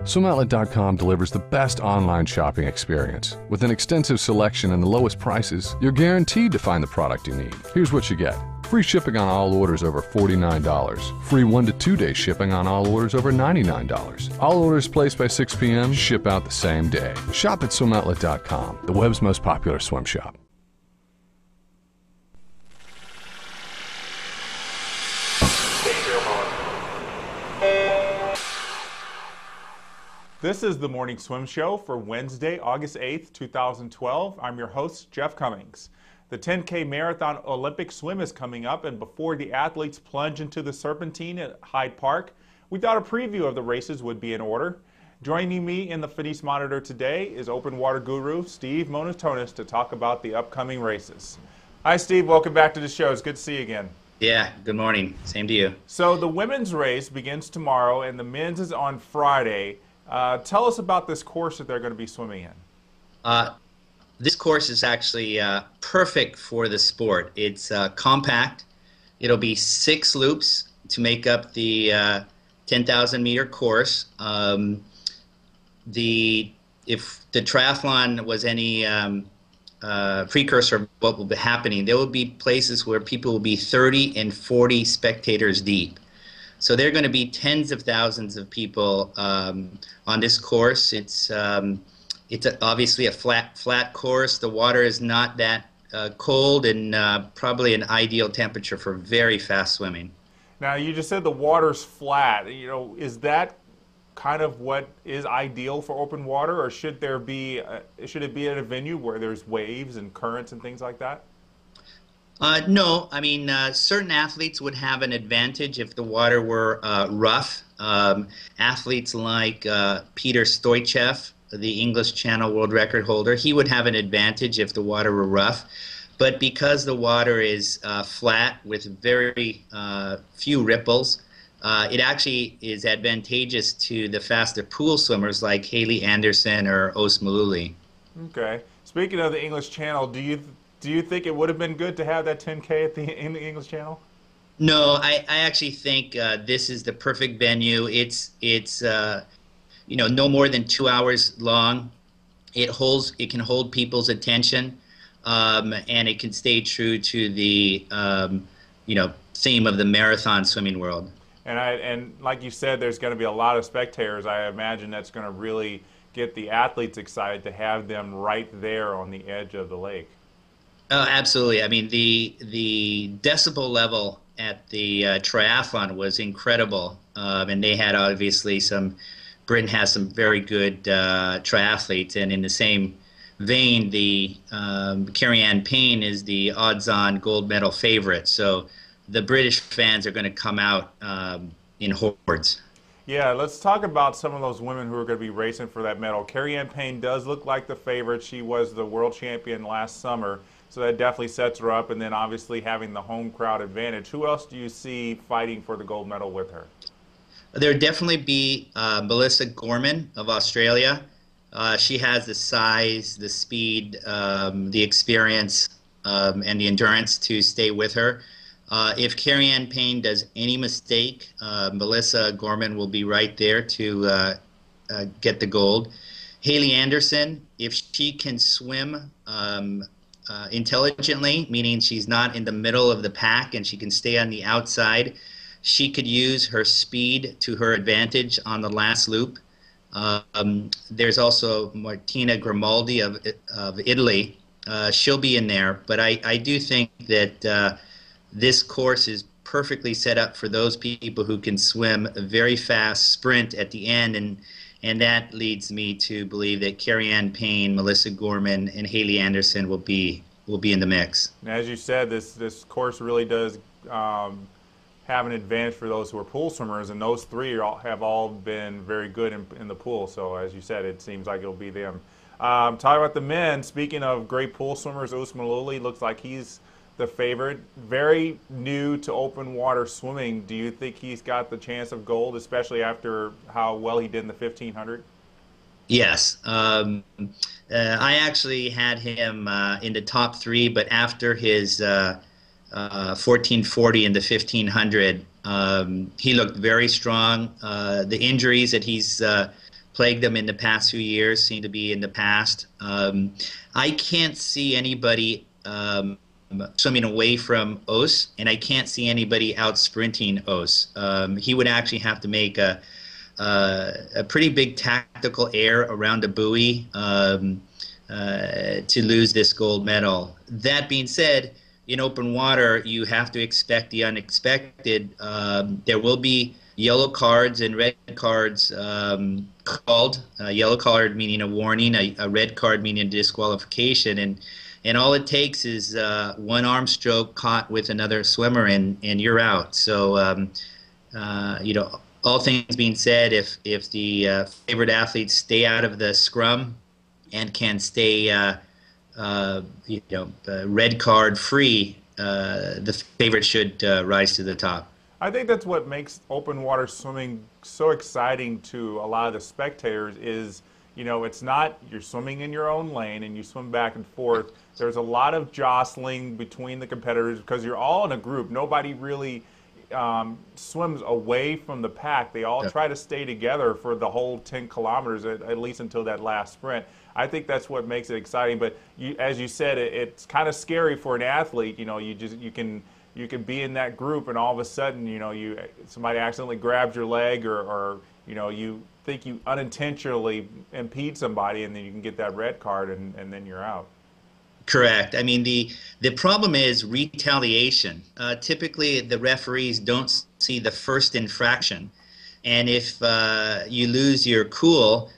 SwimOutlet.com delivers the best online shopping experience. With an extensive selection and the lowest prices, you're guaranteed to find the product you need. Here's what you get. Free shipping on all orders over $49. Free 1 to 2 day shipping on all orders over $99. All orders placed by 6 p.m. ship out the same day. Shop at SwimOutlet.com, the web's most popular swim shop. This is the Morning Swim Show for Wednesday, August 8th, 2012. I'm your host, Jeff Cummings. The 10K Marathon Olympic Swim is coming up, and before the athletes plunge into the Serpentine at Hyde Park, we thought a preview of the races would be in order. Joining me in the Fidesz Monitor today is open water guru Steve Munatones to talk about the upcoming races. Hi Steve, welcome back to the show. It's good to see you again. Yeah, good morning. Same to you. So the women's race begins tomorrow and the men's is on Friday. Tell us about this course that they're going to be swimming in. This course is actually perfect for the sport. It's compact. It'll be 6 loops to make up the 10,000 meter course. If the triathlon was any precursor of what will be happening, there will be places where people will be 30 and 40 spectators deep. So there are going to be tens of thousands of people on this course. It's obviously a flat course. The water is not that cold and probably an ideal temperature for very fast swimming. Now you just said the water's flat. You know, is that kind of what is ideal for open water, or should there be should it be at a venue where there's waves and currents and things like that? No, I mean, certain athletes would have an advantage if the water were rough. Athletes like Peter Stoichev, the English Channel world record holder, he would have an advantage if the water were rough. But because the water is flat with very few ripples, it actually is advantageous to the faster pool swimmers like Haley Anderson or Os Maluli. Okay. Speaking of the English Channel, do you think it would have been good to have that 10K in the English Channel? No, I actually think this is the perfect venue. It's you know, no more than 2 hours long. It can hold people's attention, and it can stay true to the you know, theme of the marathon swimming world. And like you said, there's going to be a lot of spectators. I imagine that's going to really get the athletes excited to have them right there on the edge of the lake. Oh, absolutely. I mean, the decibel level at the triathlon was incredible, and they had obviously Britain has some very good triathletes, and in the same vein, the Kerri-Anne Payne is the odds-on gold medal favorite. So the British fans are going to come out in hordes. Yeah, let's talk about some of those women who are going to be racing for that medal. Kerri-Anne Payne does look like the favorite. She was the world champion last summer, so that definitely sets her up. And then obviously having the home crowd advantage. Who else do you see fighting for the gold medal with her? There'll definitely be Melissa Gorman of Australia. She has the size, the speed, the experience, and the endurance to stay with her. If Kerri-Anne Payne does any mistake, Melissa Gorman will be right there to get the gold. Haley Anderson, if she can swim intelligently, meaning she's not in the middle of the pack and she can stay on the outside, she could use her speed to her advantage on the last loop. There's also Martina Grimaldi of Italy. She'll be in there, but I do think that this course is perfectly set up for those people who can swim a very fast sprint at the end, and that leads me to believe that Kerri-Anne Payne, Melissa Gorman, and Haley Anderson will be in the mix. And as you said, this course really does have an advantage for those who are pool swimmers, and those three have all been very good in the pool. So as you said, it seems like it'll be them. Talking about the men, speaking of great pool swimmers, Os Maluli looks like he's the favorite. Very new to open water swimming. Do you think he's got the chance of gold, especially after how well he did in the 1500? Yes. I actually had him in the top 3, but after his 1440 in the 1500, he looked very strong. The injuries that he's plagued them in the past few years, seem to be in the past. I can't see anybody swimming away from Os, and I can't see anybody out sprinting Os. He would actually have to make a pretty big tactical error around a buoy to lose this gold medal. That being said, in open water, you have to expect the unexpected. There will be yellow cards and red cards called. Yellow card meaning a warning, a red card meaning a disqualification, and all it takes is one arm stroke caught with another swimmer, and you're out. So, you know, all things being said, if the favored athletes stay out of the scrum and can stay, you know, red card free, the favorite should rise to the top. I think that's what makes open water swimming so exciting to a lot of the spectators is, you know, it's not you're swimming in your own lane and you swim back and forth. There's a lot of jostling between the competitors because you're all in a group. Nobody really swims away from the pack. They all try to stay together for the whole 10 kilometers, at least until that last sprint. I think that's what makes it exciting. But as you said, it's kind of scary for an athlete. You know, you can be in that group and all of a sudden, you know, somebody accidentally grabs your leg or you know, you think you unintentionally impede somebody and then you can get that red card and then you're out. Correct. I mean, the problem is retaliation. Typically, the referees don't see the first infraction. And if you lose your cool,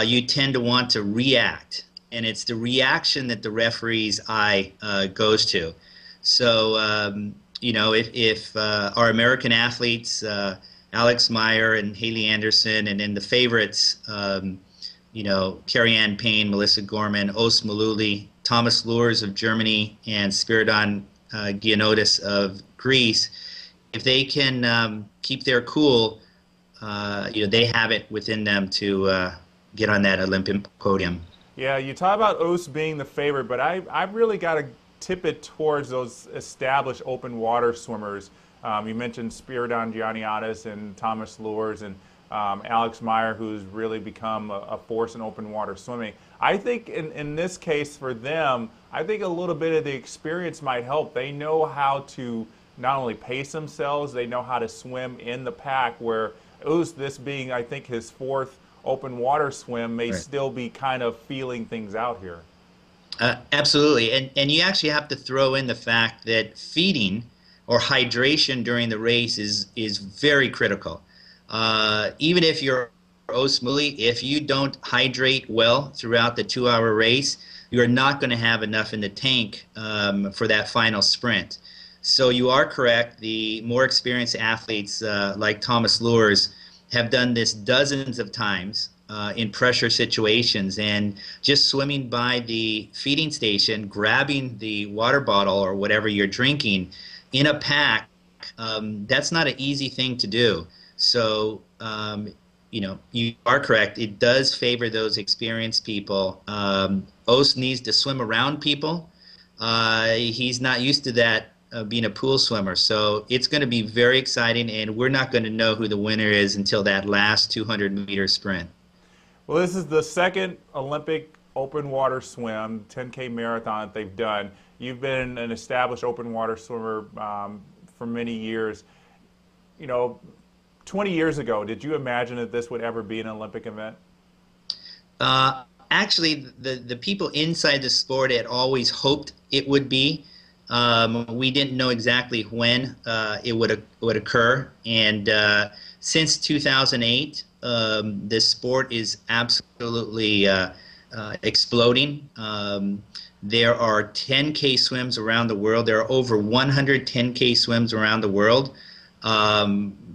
you tend to want to react. And it's the reaction that the referee's eye goes to. So, you know, if our American athletes, Alex Meyer and Haley Anderson, and then the favorites, you know, Kerri-Anne Payne, Melissa Gorman, Os Maluli, Thomas Lures of Germany, and Spiridon Giannoutis of Greece, if they can keep their cool, you know, they have it within them to get on that Olympic podium. Yeah, you talk about Os being the favorite, but I've really got to tip it towards those established open water swimmers. You mentioned Spiridon Giannoutis and Thomas Lures and Alex Meyer, who's really become a force in open water swimming. I think in this case for them, I think a little bit of the experience might help. They know how to not only pace themselves, they know how to swim in the pack, where Os, this being, I think, his fourth open water swim, may still be kind of feeling things out here. Absolutely. And you actually have to throw in the fact that feeding or hydration during the race is very critical. Even if you're Os Maluli, if you don't hydrate well throughout the 2-hour race, you're not going to have enough in the tank for that final sprint. So you are correct. The more experienced athletes like Thomas Lures have done this dozens of times in pressure situations, and just swimming by the feeding station, grabbing the water bottle or whatever you're drinking in a pack, that's not an easy thing to do. So, you know, you are correct. It does favor those experienced people. Os needs to swim around people. He's not used to that being a pool swimmer. So it's going to be very exciting, and we're not going to know who the winner is until that last 200-meter sprint. Well, this is the second Olympic open water swim, 10K marathon that they've done. You've been an established open water swimmer for many years. You know, 20 years ago, did you imagine that this would ever be an Olympic event? Actually, the people inside the sport had always hoped it would be. We didn't know exactly when it would occur. And since 2008, this sport is absolutely exploding. There are 10K swims around the world. There are over 100 10K swims around the world.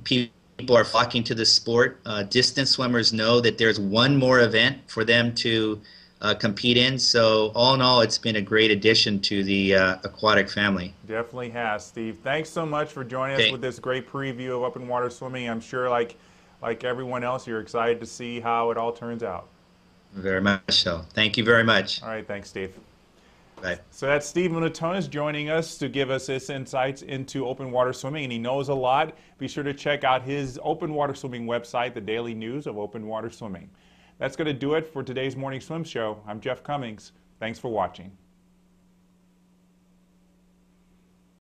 People are flocking to the sport. Distance swimmers know that there's one more event for them to compete in. So all in all, it's been a great addition to the aquatic family. Definitely has, Steve. Thanks so much for joining us with this great preview of open water swimming. I'm sure, like everyone else, you're excited to see how it all turns out. Very much so. Thank you very much. All right, thanks, Steve. Bye. So that's Steve Munatones joining us to give us his insights into open water swimming, and he knows a lot. Be sure to check out his open water swimming website, the daily news of open water swimming. That's going to do it for today's Morning Swim Show. I'm Jeff Cummings. Thanks for watching.